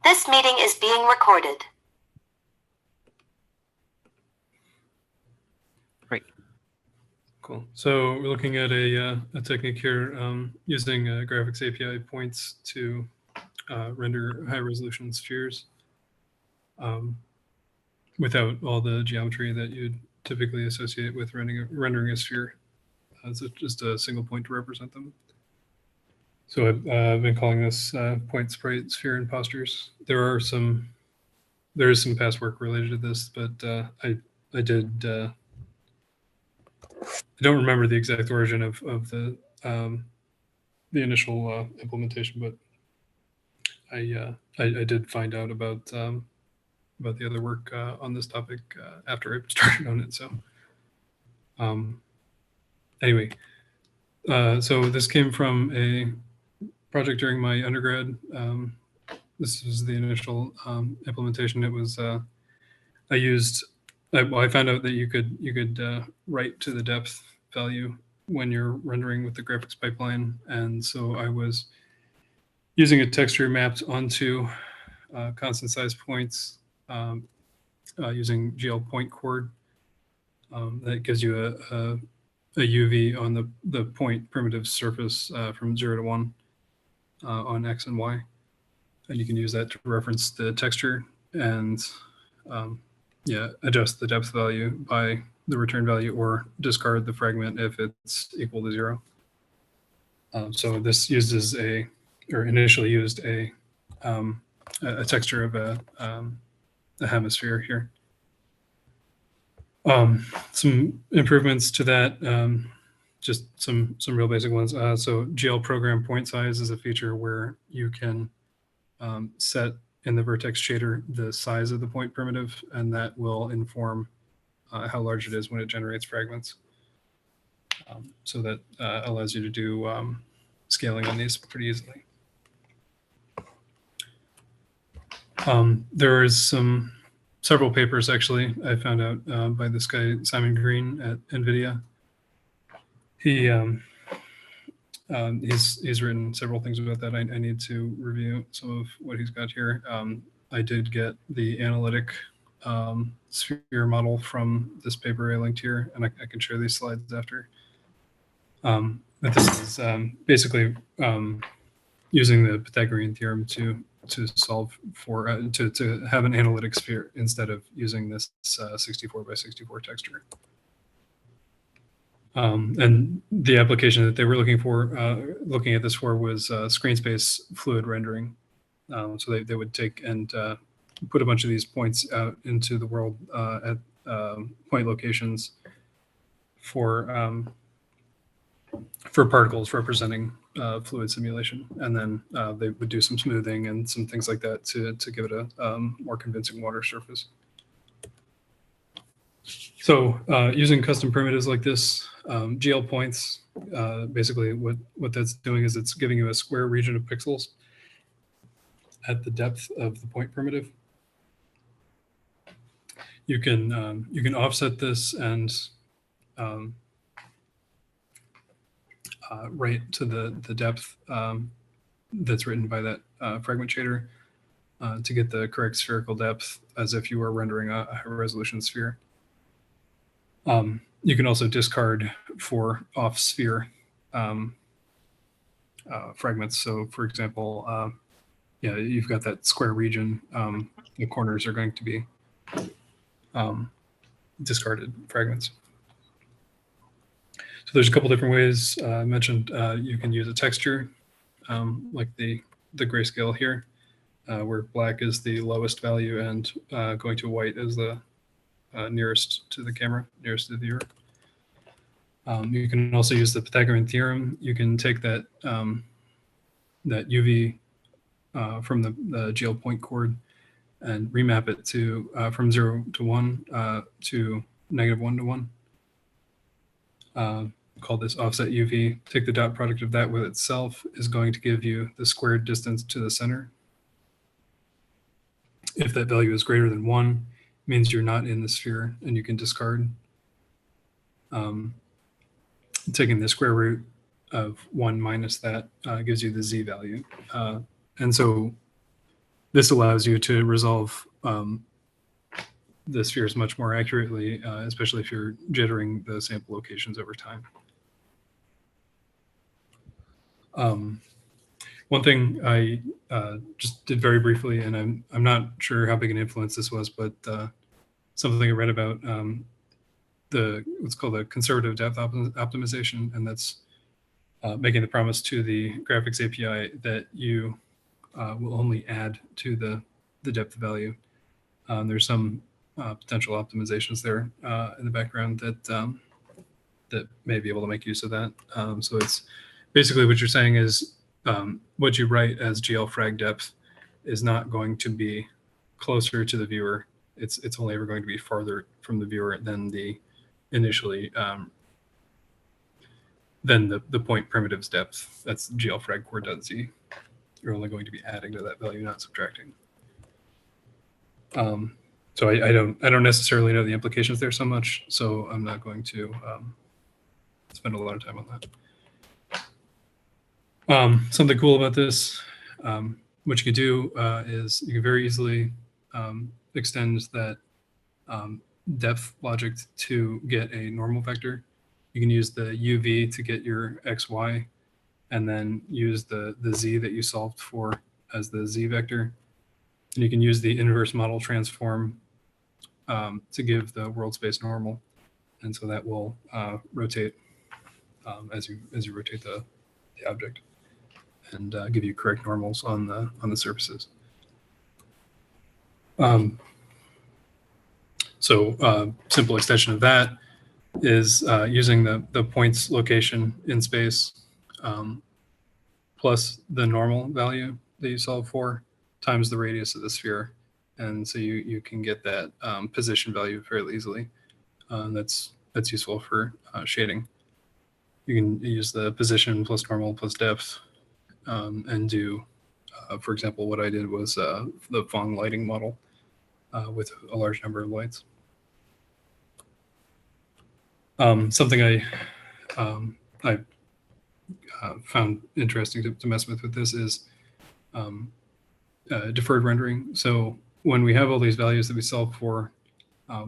This meeting is being recorded. Great. Cool. So we're looking at a technique here using graphics API points to render high resolution spheres without all the geometry that you'd typically associate with rendering a sphere. It's just a single point to represent them. So I've been calling this Point Sprite Sphere Impostors. There is some past work related to this, but I don't remember the exact origin of the initial implementation, but I did find out about the other work on this topic after I started on it. So anyway, so this came from a project during my undergrad. This was the initial implementation. It was I found out that you could write to the depth value when you're rendering with the graphics pipeline, and so I was using a texture mapped onto constant size points using GL point chord. That gives you a UV on the point primitive surface from 0 to 1 on X and Y. And you can use that to reference the texture and adjust the depth value by the return value or discard the fragment if it's equal to 0. So this initially used a texture of a hemisphere here. Some improvements to that, just some real basic ones. So GL program point size is a feature where you can set in the vertex shader the size of the point primitive, and that will inform how large it is when it generates fragments. So that allows you to do scaling on these pretty easily. There is several papers actually I found out by this guy Simon Green at NVIDIA. He's written several things about that. I need to review some of what he's got here. I did get the analytic sphere model from this paper I linked here, and I can share these slides after. But this is basically using the Pythagorean theorem to solve for to have an analytic sphere instead of using this 64 by 64 texture. And the application that they were looking at this for was Screenspace fluid rendering. So they would take and put a bunch of these points out into the world at point locations for particles representing fluid simulation, and then they would do some smoothing and some things like that to give it a more convincing water surface. So using custom primitives like this, GL points, basically what that's doing is it's giving you a square region of pixels at the depth of the point primitive. You can offset this and write to the depth that's written by that fragment shader to get the correct spherical depth as if you were rendering a high resolution sphere. You can also discard for off sphere fragments. So for example, you've got that square region. The corners are going to be discarded fragments. So there's a couple different ways. I mentioned you can use a texture like the grayscale here, where black is the lowest value and going to white is the nearest to the camera, nearest to the viewer. You can also use the Pythagorean theorem. You can take that that UV from the GL point chord and remap it to from 0 to 1 to -1 to 1. Call this offset UV. Take the dot product of that with itself is going to give you the squared distance to the center. If that value is greater than 1, it means you're not in the sphere and you can discard. Taking the square root of 1 minus that gives you the z value. And so this allows you to resolve the spheres much more accurately, especially if you're jittering the sample locations over time. One thing I just did very briefly, and I'm not sure how big an influence this was, but something I read about what's called the conservative depth optimization, and that's making the promise to the graphics API that you will only add to the depth value. There's some potential optimizations there in the background that may be able to make use of that. So it's basically what you're saying is what you write as GL frag depth is not going to be closer to the viewer. It's only ever going to be farther from the viewer than the initially than the point primitive's depth. That's GL frag core.z. You're only going to be adding to that value, not subtracting. So I don't necessarily know the implications there so much, so I'm not going to spend a lot of time on that. Something cool about this, what you can do is you can very easily extend that depth logic to get a normal vector. You can use the UV to get your XY, and then use the Z that you solved for as the Z vector. And you can use the inverse model transform to give the world space normal, and so that will rotate as you rotate the object, and give you correct normals on the surfaces. So simple extension of that is using the points location in space plus the normal value that you solve for times the radius of the sphere. And so you can get that position value fairly easily. That's useful for shading. You can use the position plus normal plus depth and do, for example, what I did was the Phong lighting model with a large number of lights. Something I found interesting to mess with this is deferred rendering. So when we have all these values that we solve for,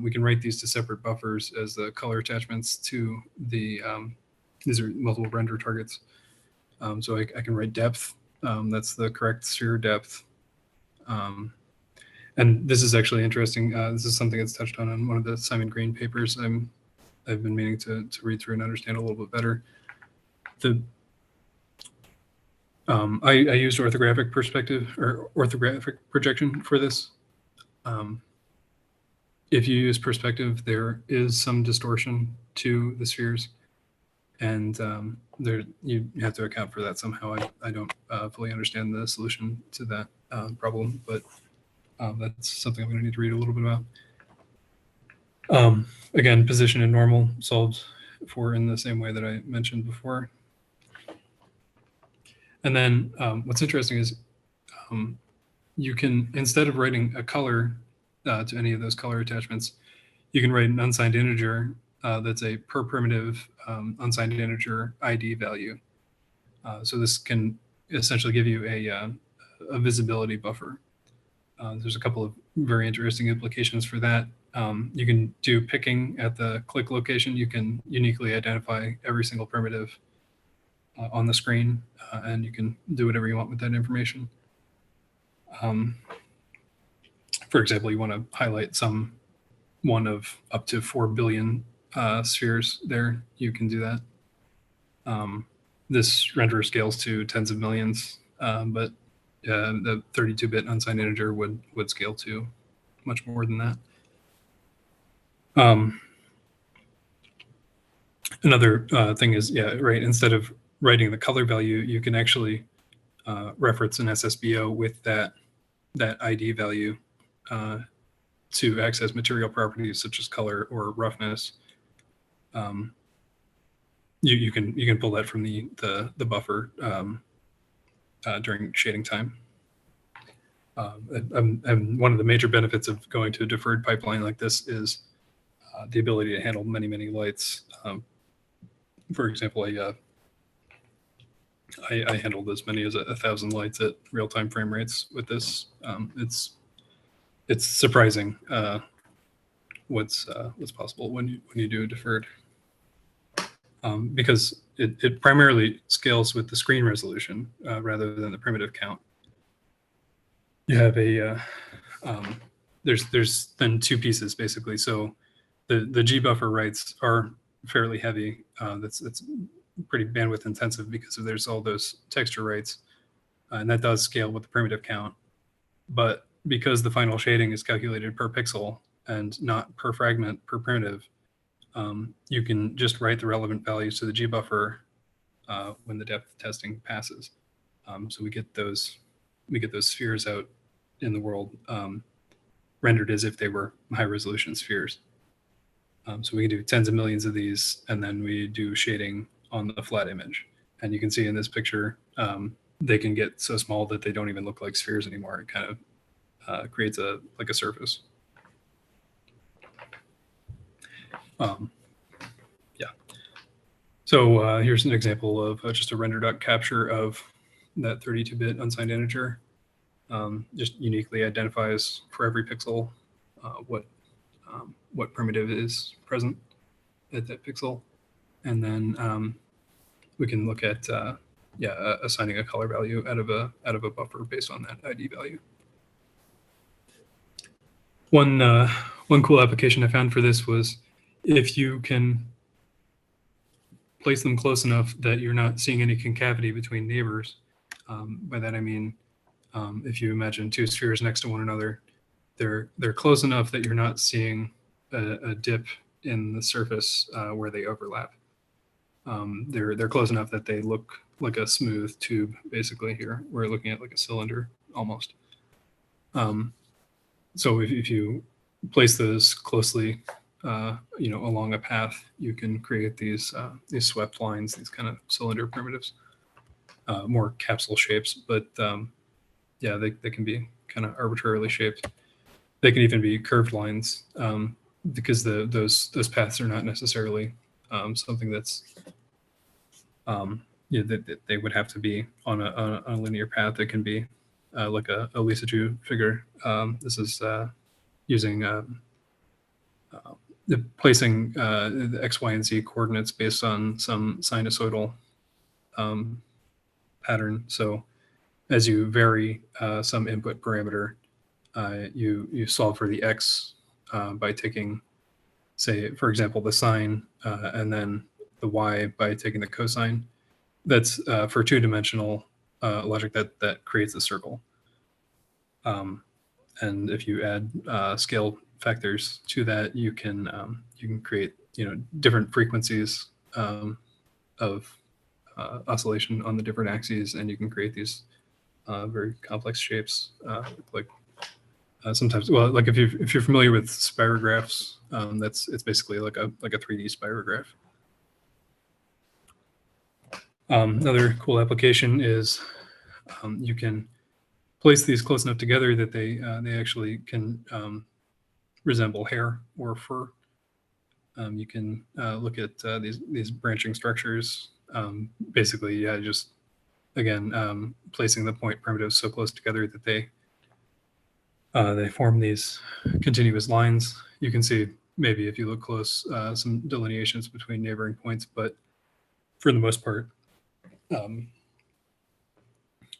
we can write these to separate buffers as the color attachments to the, these are multiple render targets. So I can write depth, that's the correct sphere depth. And this is actually interesting. This is something that's touched on one of the Simon Green papers. I've been meaning to read through and understand a little bit better. I used orthographic perspective or orthographic projection for this. If you use perspective, there is some distortion to the spheres, and you have to account for that somehow. I don't fully understand the solution to that problem, but that's something I'm going to need to read a little bit about. Again, position and normal solved for in the same way that I mentioned before. And then what's interesting is you can, instead of writing a color to any of those color attachments, you can write an unsigned integer that's a per primitive unsigned integer ID value. So this can essentially give you a visibility buffer. There's a couple of very interesting implications for that. You can do picking at the click location. You can uniquely identify every single primitive on the screen, and you can do whatever you want with that information. For example, you want to highlight one of up to 4 billion spheres there, you can do that. This renderer scales to tens of millions, but the 32-bit unsigned integer would scale to much more than that. Another thing is, right, instead of writing the color value, you can actually reference an SSBO with that ID value to access material properties such as color or roughness. You can pull that from the buffer during shading time. And one of the major benefits of going to a deferred pipeline like this is the ability to handle many lights. For example, I handled as many as 1,000 lights at real-time frame rates with this. It's surprising what's possible when you do a deferred, because it primarily scales with the screen resolution rather than the primitive count. You have a there's then two pieces basically. So the G buffer writes are fairly heavy. That's pretty bandwidth intensive because there's all those texture writes, and that does scale with the primitive count. But because the final shading is calculated per pixel and not per fragment per primitive, you can just write the relevant values to the G buffer when the depth testing passes. So we get those spheres out in the world rendered as if they were high resolution spheres. So we can do tens of millions of these, and then we do shading on the flat image. And you can see in this picture, they can get so small that they don't even look like spheres anymore. It kind of creates like a surface. Yeah. So here's an example of just a render.capture of that 32-bit unsigned integer. Just uniquely identifies for every pixel what primitive is present at that pixel, and then we can look at assigning a color value out of a buffer based on that ID value. One cool application I found for this was if you can place them close enough that you're not seeing any concavity between neighbors. By that I mean if you imagine two spheres next to one another, they're close enough that you're not seeing a dip in the surface where they overlap. They're close enough that they look like a smooth tube. Basically, here we're looking at like a cylinder almost. So if you place those closely, along a path, you can create these swept lines, these kind of cylinder primitives, more capsule shapes, but they can be kind of arbitrarily shaped. They can even be curved lines because those paths are not necessarily something that's that they would have to be on a linear path. It can be like a Lisa Ju figure. This is using placing the X, Y, and Z coordinates based on some sinusoidal pattern. So as you vary some input parameter, you solve for the X by taking, say, for example, the sine, and then the Y by taking the cosine. That's for two-dimensional logic that creates a circle. And if you add scale factors to that, you can create different frequencies of oscillation on the different axes, and you can create these very complex shapes. Like sometimes, well, like if you're familiar with spirographs, it's basically like a 3D spirograph. Another cool application is you can place these close enough together that they actually can resemble hair or fur. You can look at these branching structures. Basically, just again placing the point primitives so close together that they form these continuous lines. You can see maybe if you look close some delineations between neighboring points, but for the most part,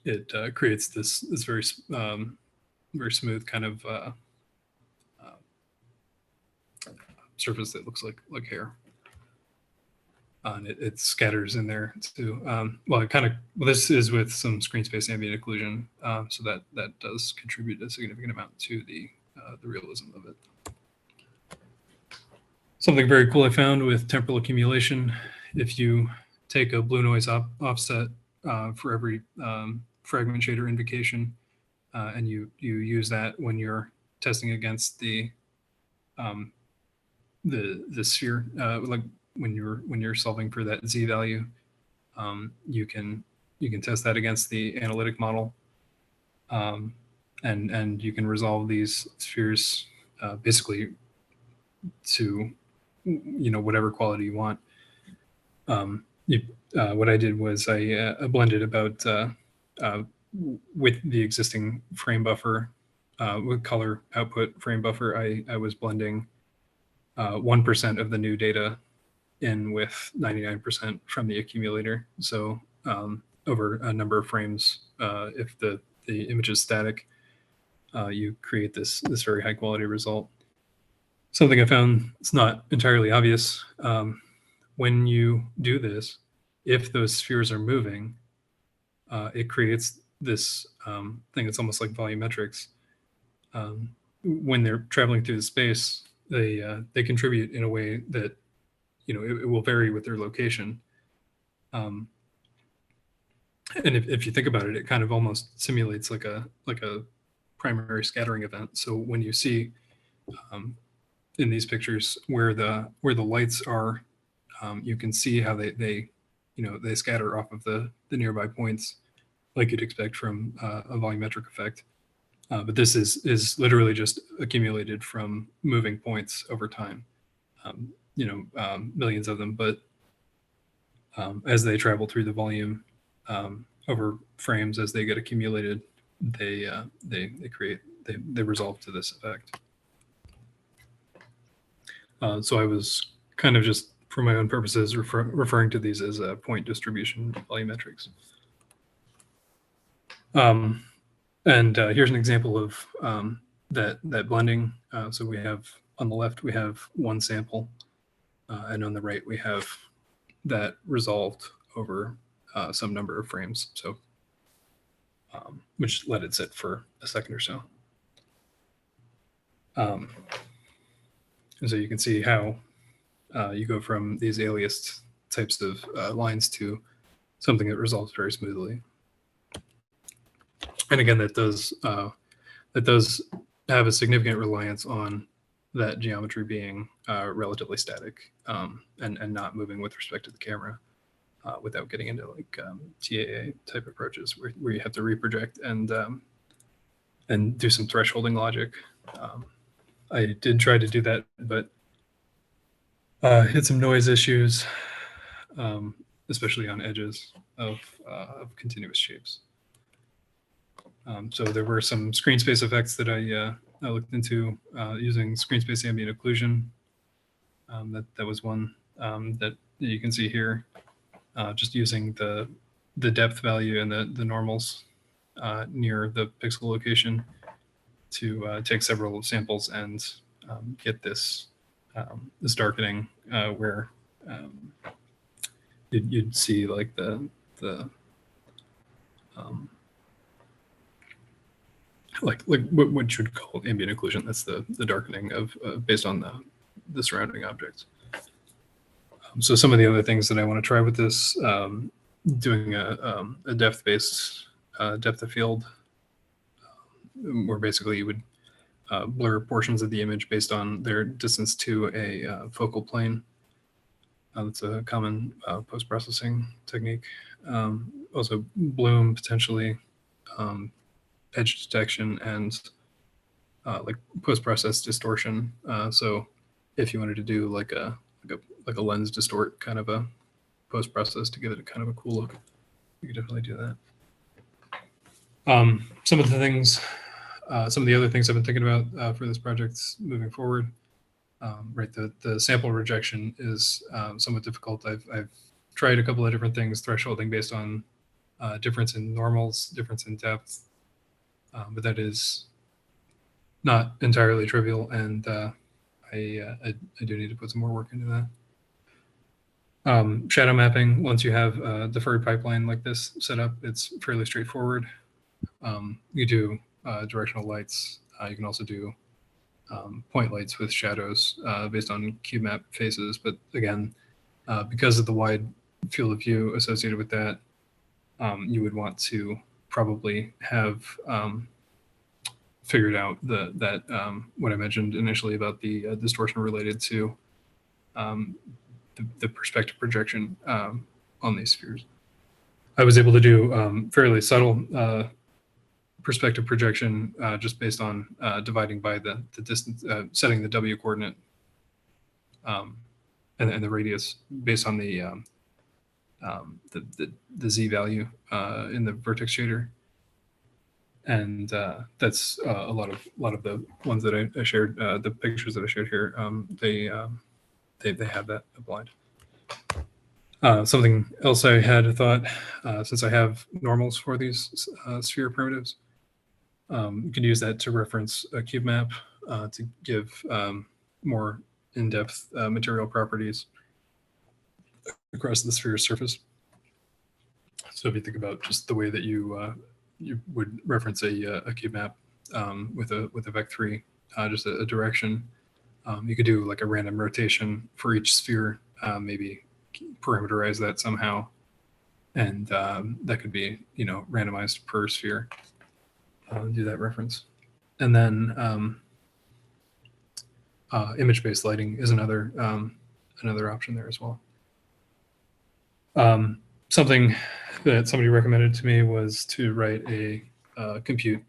it creates this very smooth kind of surface that looks like hair, and it scatters in there too. This is with some Screenspace ambient occlusion, so that does contribute a significant amount to the realism of it. Something very cool I found with temporal accumulation: if you take a blue noise offset for every fragment shader invocation, and you use that when you're testing against the sphere, like when you're solving for that Z value, you can test that against the analytic model, and you can resolve these spheres basically to whatever quality you want. what I did was I blended about with the existing frame buffer, with color output frame buffer. I was blending 1% of the new data in with 99% from the accumulator. So over a number of frames, if the image is static, you create this very high quality result. Something I found it's not entirely obvious. When you do this, if those spheres are moving, it creates this thing that's almost like volumetrics. When they're traveling through the space, they contribute in a way that it will vary with their location. And if you think about it, it kind of almost simulates like a primary scattering event. So when you see in these pictures where the lights are, you can see how they scatter off of the nearby points, like you'd expect from a volumetric effect. But this is literally just accumulated from moving points over time. Millions of them, but as they travel through the volume over frames, as they get accumulated, they resolve to this effect. So I was kind of just, for my own purposes, referring to these as point distribution volumetrics. And here's an example of that blending. So we have, on the left, we have one sample, and on the right, we have that resolved over some number of frames. So which let it sit for a second or so. And so you can see how you go from these aliased types of lines to something that resolves very smoothly. And again, that does have a significant reliance on that geometry being relatively static and not moving with respect to the camera, without getting into like TAA type approaches where you have to reproject and do some thresholding logic. I did try to do that, but hit some noise issues, especially on edges of continuous shapes. So there were some screen space effects that I looked into using screen space ambient occlusion. That was one that you can see here, just using the depth value and the normals near the pixel location to take several samples and get this darkening where you'd see like the like what you would call ambient occlusion. That's the darkening of based on the surrounding objects. So some of the other things that I want to try with this, doing a depth-based depth of field, where basically you would blur portions of the image based on their distance to a focal plane. That's a common post-processing technique. Also bloom potentially, edge detection, and like post-process distortion. So if you wanted to do like a lens distort kind of a post-process to give it a kind of a cool look, you could definitely do that. Some of the other things I've been thinking about for this project moving forward, right? The sample rejection is somewhat difficult. I've tried a couple of different things, thresholding based on difference in normals, difference in depth, but that is not entirely trivial, and I do need to put some more work into that. Shadow mapping, once you have a deferred pipeline like this set up, it's fairly straightforward. You do directional lights. You can also do point lights with shadows based on cube map faces. But again, because of the wide field of view associated with that, you would want to probably have figured out that what I mentioned initially about the distortion related to the perspective projection on these spheres. I was able to do fairly subtle perspective projection just based on dividing by the distance, setting the W coordinate and the radius based on the the z value in the vertex shader, and that's a lot of the ones that I shared, the pictures that I shared here. They have that applied. Something else I had thought, since I have normals for these sphere primitives, you can use that to reference a cube map to give more in-depth material properties across the sphere's surface. So if you think about just the way that you would reference a cube map with a vec3, just a direction, you could do like a random rotation for each sphere, maybe parameterize that somehow, and that could be randomized per sphere. Do that reference, and then image-based lighting is another option there as well. Something that somebody recommended to me was to write a compute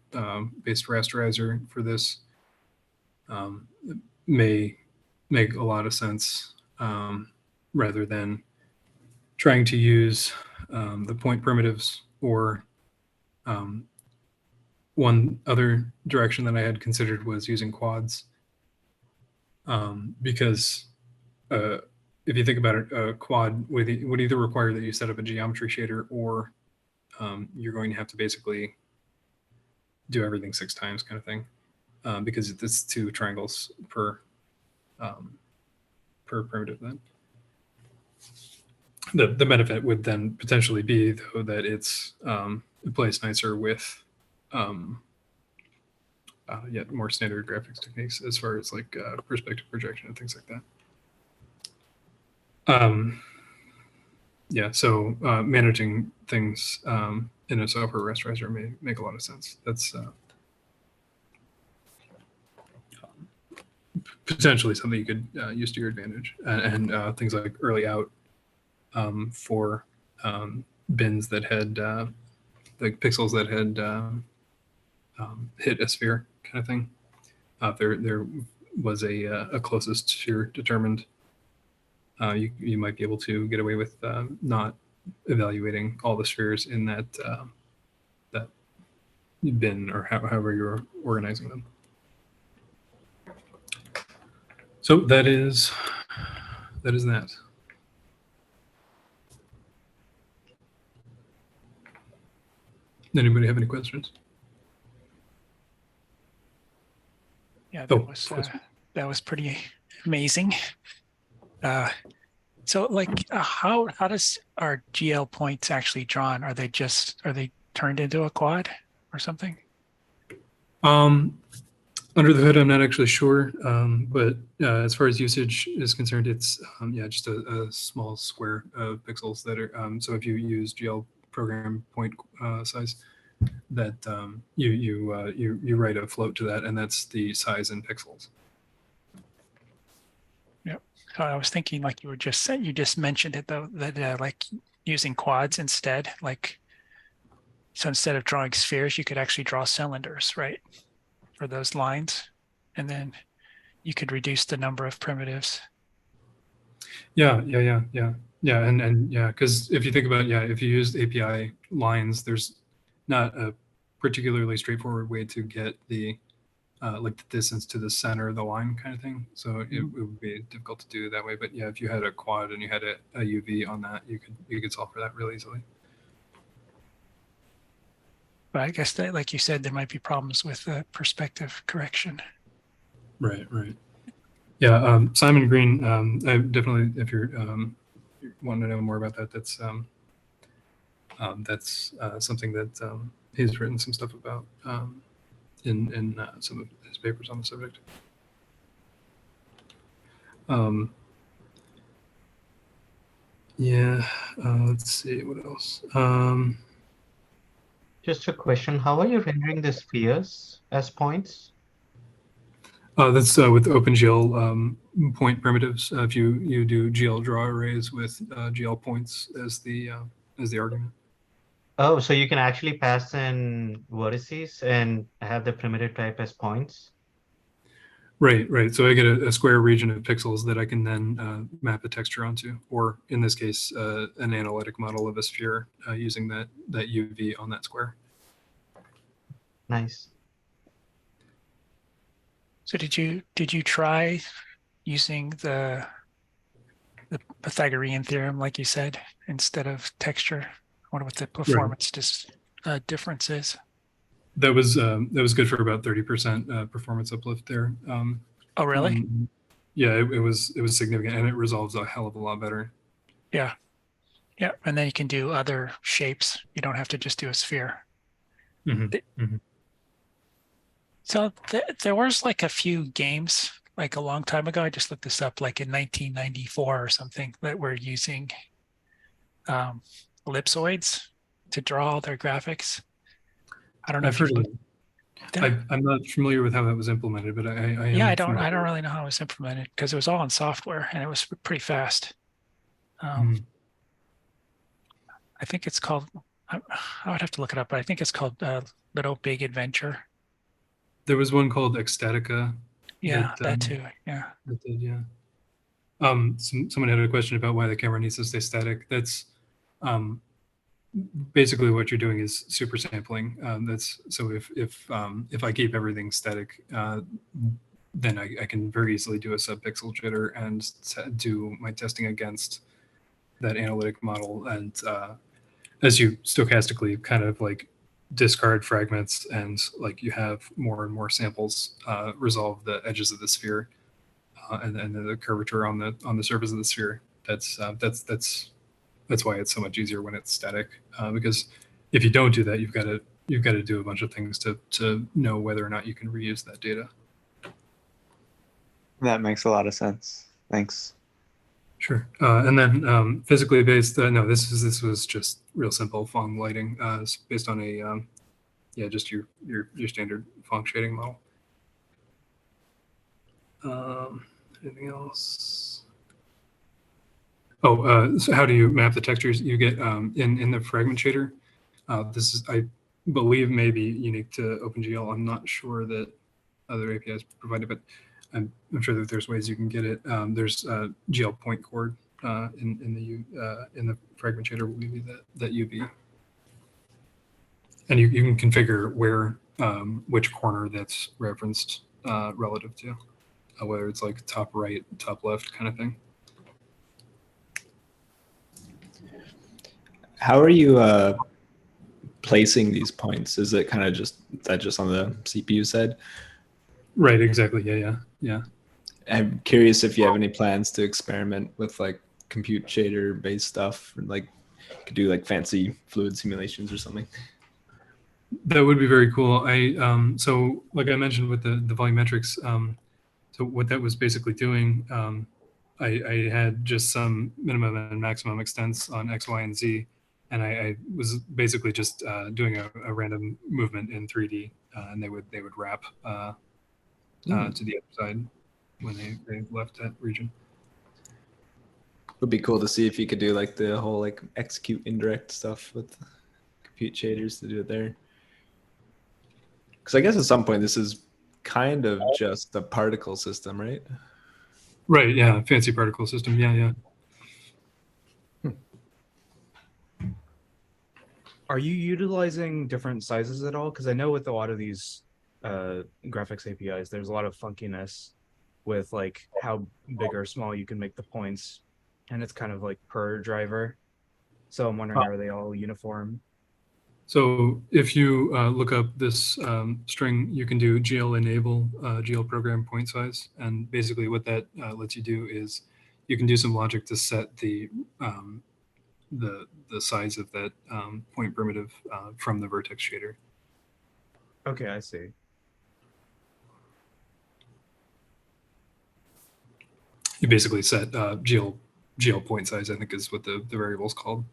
based rasterizer for this. It may make a lot of sense rather than trying to use the point primitives, or one other direction that I had considered was using quads, because if you think about it, a quad would either require that you set up a geometry shader, or you're going to have to basically do everything 6 times kind of thing, because it's 2 triangles per primitive. Then the benefit would then potentially be, though, that it plays nicer with yet more standard graphics techniques as far as like perspective projection and things like that. Yeah, so managing things in a software rasterizer may make a lot of sense. That's potentially something you could use to your advantage, and things like early out for bins that had like pixels that had hit a sphere kind of thing. There was a closest sphere determined. You might be able to get away with not evaluating all the spheres in that that bin, or however you're organizing them. So that is that. Anybody have any questions? Yeah, that was pretty amazing. So like how are GL points actually drawn? Are they turned into a quad or something? Under the hood, I'm not actually sure, but as far as usage is concerned, it's just a small square of pixels that are. So if you use GL program point size, that you write a float to that, and that's the size in pixels. Yep. So I was thinking, like you just mentioned it though, that like using quads instead, like so instead of drawing spheres, you could actually draw cylinders, right? For those lines, and then you could reduce the number of primitives. Yeah, and because if you think about it, if you used API lines, there's not a particularly straightforward way to get the like the distance to the center of the line kind of thing. So it would be difficult to do that way. But yeah, if you had a quad and you had a UV on that, you could solve for that really easily. But I guess that, like you said, there might be problems with perspective correction. Right. Yeah, Simon Green, I definitely, if you're wanting to know more about that, that's something that he's written some stuff about in some of his papers on the subject. Let's see, what else? Just a question, how are you rendering the spheres as points? That's with OpenGL point primitives. If you do GL draw arrays with GL points as the argument. Oh, so you can actually pass in vertices and have the primitive type as points? Right, right. So I get a square region of pixels that I can then map a texture onto, or in this case, an analytic model of a sphere using that UV on that square. Nice. So did you try using the Pythagorean theorem, like you said, instead of texture? I wonder what the performance difference is. That was good for about 30% performance uplift there. Oh, really? Yeah, it was significant, and it resolves a hell of a lot better. Yeah. Yeah. And then you can do other shapes. You don't have to just do a sphere. So there was like a few games like a long time ago. I just looked this up, like in 1994 or something, that were using ellipsoids to draw all their graphics. I don't know I've if heard you've of it. I'm not familiar with how that was implemented, but I am. Yeah, I don't familiar. really know how it was implemented because it was all in software and it was pretty fast. I think it's called. I would have to look it up, but I think it's called Little Big Adventure. There was one called Ecstatica. Yeah, that too. Yeah. That did, yeah. Someone had a question about why the camera needs to stay static. That's basically what you're doing is super sampling. That's so if I keep everything static, then I can very easily do a subpixel jitter and do my testing against that analytic model. And as you stochastically kind of like discard fragments and like you have more and more samples resolve the edges of the sphere and the curvature on the surface of the sphere. That's why it's so much easier when it's static. Because if you don't do that, you've got to do a bunch of things to know whether or not you can reuse that data. That makes a lot of sense. Thanks. Sure. And then physically based, no, this was just real simple Phong lighting. It's based on a just your standard Phong shading model. Anything else? Oh, so how do you map the textures you get in the fragment shader? This is, I believe, maybe unique to OpenGL. I'm not sure that other APIs provide it, but I'm sure that there's ways you can get it. There's GL point chord in the fragment shader will give you that UV, and you can configure where which corner that's referenced relative to, whether it's like top right, top left kind of thing. How are you placing these points? Is it kind of just on the CPU side? Right. Exactly. Yeah. I'm curious if you have any plans to experiment with like compute shader based stuff, like you could do like fancy fluid simulations or something. That would be very cool. So like I mentioned with the volumetrics, so what that was basically doing, I had just some minimum and maximum extents on X, Y, and Z, and I was basically just doing a random movement in 3D, and they would wrap to the other side when they left that region. It would be cool to see if you could do like the whole like execute indirect stuff with compute shaders to do it there. Because I guess at some point this is kind of just a particle system, right? Right. Yeah. Fancy particle system. Yeah. Are you utilizing different sizes at all? Because I know with a lot of these graphics APIs, there's a lot of funkiness with like how big or small you can make the points, and it's kind of like per driver. So I'm wondering, are they all uniform? So if you look up this string, you can do GL enable GL program point size, and basically what that lets you do is you can do some logic to set the size of that point primitive from the vertex shader. Okay, I see. You basically set GL point size, I think is what the variable is called,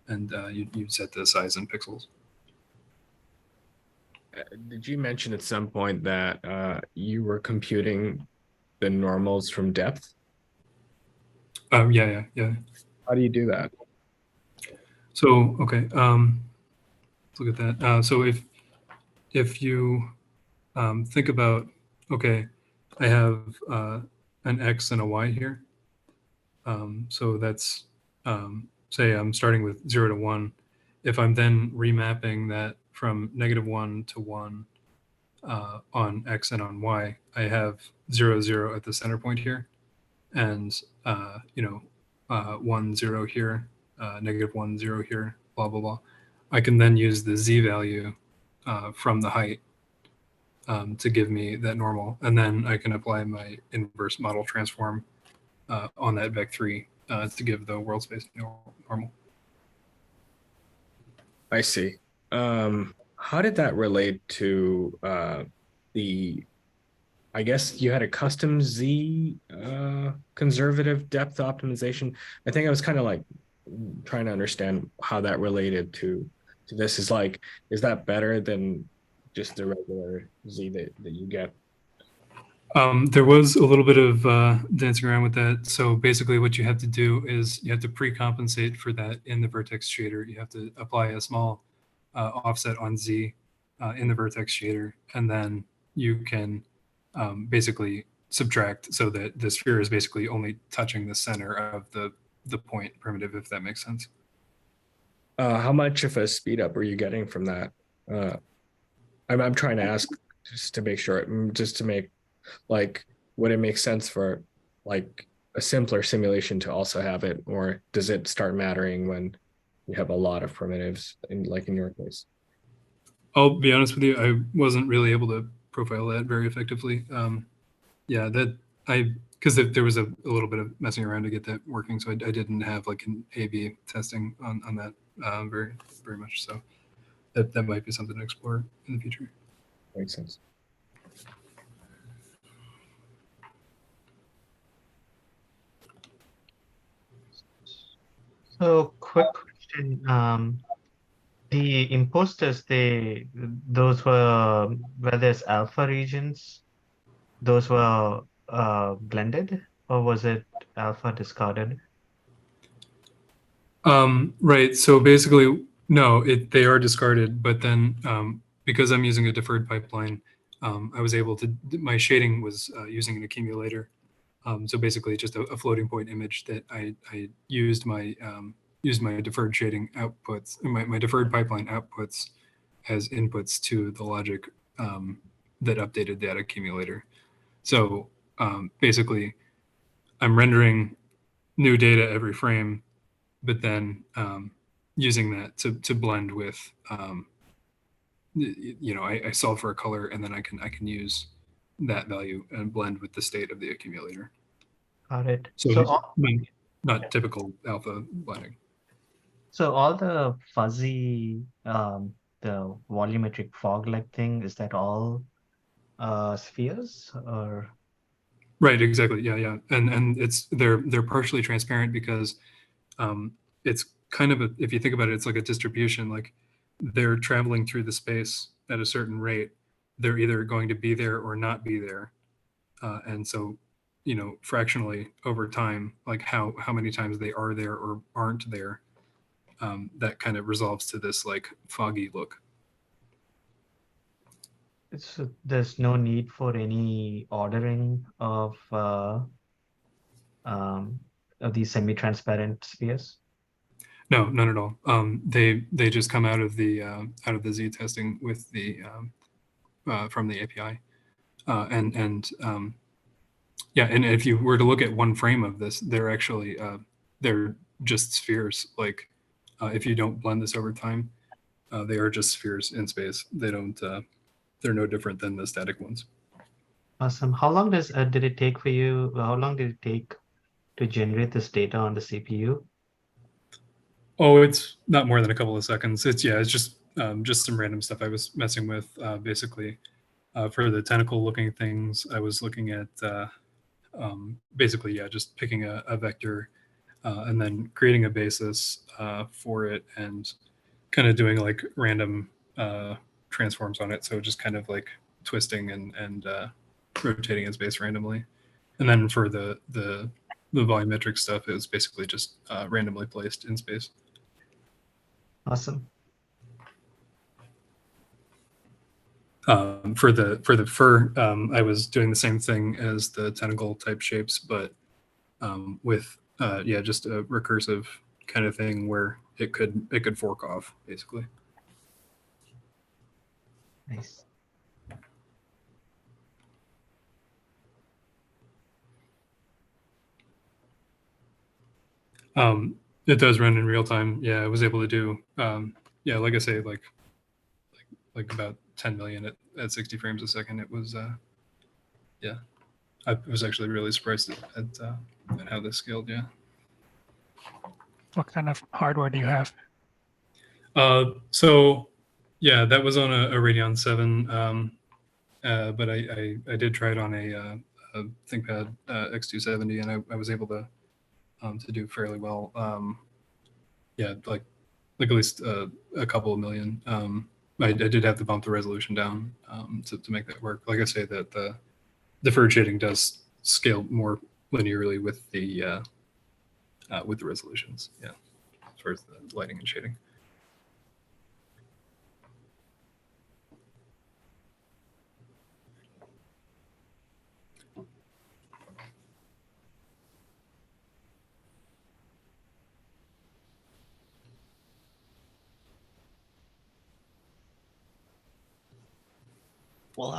and you set the size in pixels. Did you mention at some point that you were computing the normals from depth? Yeah. How do you do that? So okay, let's look at that. So if you think about, okay, I have an X and a Y here. So that's, say I'm starting with 0 to 1. If I'm then remapping that from -1 to 1 on X and on Y, I have 0, 0 at the center point here, and 1, 0 here, -1, 0 here, blah blah blah. I can then use the Z value from the height to give me that normal, and then I can apply my inverse model transform on that vec3 to give the world space normal. I see. How did that relate to the? I guess you had a custom Z conservative depth optimization. I think I was kind of like trying to understand how that related to this. Is that better than just the regular Z that you get? There was a little bit of dancing around with that. So basically what you have to do is you have to pre-compensate for that in the vertex shader. You have to apply a small offset on Z in the vertex shader, and then you can basically subtract so that the sphere is basically only touching the center of the point primitive, if that makes sense. How much of a speed up are you getting from that? I'm trying to ask just to make sure, just to make like, would it make sense for like a simpler simulation to also have it, or does it start mattering when you have a lot of primitives in your case? I'll be honest with you, I wasn't really able to profile that very effectively. Yeah, because there was a little bit of messing around to get that working, so I didn't have like an A/B testing on that very very much. So that might be something to explore in the future. Makes sense. So quick question. The imposters, those were where there's alpha regions, those were blended, or was it alpha discarded? Right. So basically, no, they are discarded. But then because I'm using a deferred pipeline, I was able to. My shading was using an accumulator. So basically, just a floating point image that I used my deferred shading outputs, my deferred pipeline outputs as inputs to the logic that updated that accumulator. So basically, I'm rendering new data every frame, but then using that to blend with, I solve for a color, and then I can use that value and blend with the state of the accumulator. Got it. So not typical alpha blending. So all the fuzzy, the volumetric fog-like thing, is that all spheres or? Right, exactly. Yeah. And they're partially transparent because it's kind of if you think about it, it's like a distribution. Like they're traveling through the space at a certain rate. They're either going to be there or not be there. And so, fractionally over time, like how many times they are there or aren't there, that kind of resolves to this like foggy look. There's no need for any ordering of these semi-transparent spheres. No, none at all. They just come out of the Z testing with the from the API, and if you were to look at one frame of this, they're actually they're just spheres. Like if you don't blend this over time, they are just spheres in space. They don't. They're no different than the static ones. Awesome. How long did it take for you? How long did it take to generate this data on the CPU? Oh, it's not more than a couple of seconds. It's just some random stuff I was messing with. Basically, for the tentacle looking things, I was looking at basically just picking a vector and then creating a basis for it and kind of doing like random transforms on it. So just kind of like twisting and rotating in space randomly. And then for the volumetric stuff, it was basically just randomly placed in space. Awesome. For the fur, I was doing the same thing as the tentacle type shapes, but with just a recursive kind of thing where it could fork off basically. Nice. It does run in real time. Yeah, I was able to do like I say, like about 10 million at 60 frames a second. It was I was actually really surprised at how this scaled. Yeah. What kind of hardware do you have? So yeah, that was on a Radeon 7, but I did try it on a ThinkPad X270, and I was able to do fairly well. Like at least a couple of million. I did have to bump the resolution down to make that work. Like I say, that the deferred shading does scale more linearly with the resolutions. Yeah, as far as the lighting and shading. Well,